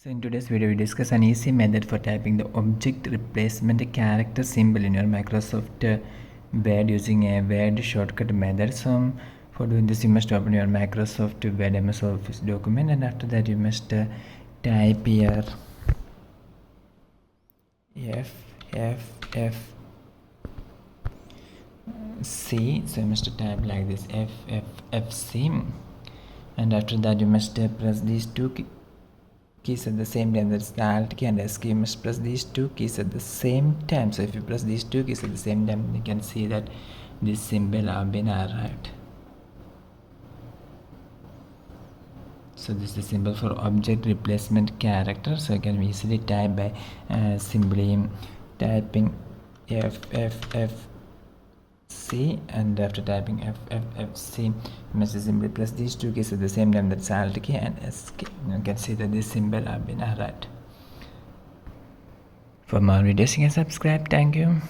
So in today's video, we discuss an easy method for typing the object replacement character symbol in your Microsoft Word using a Word shortcut method. So for doing this, you must open your Microsoft Word MS Office document, and after that you must type here F C. So you must type like this F C, and after that you must press these two keys at the same time. That's the Alt key and S key. You must press these two keys at the same time. So if you press these two keys at the same time, you can see that this symbol have been arrived. So this is the symbol for object replacement character. So you can easily type by simply typing FFFC, and after typing FFFC, you must simply press these two keys at the same time. That's Alt key and S key. You can see that this symbol have been arrived. For more videos, you can subscribe. Thank you.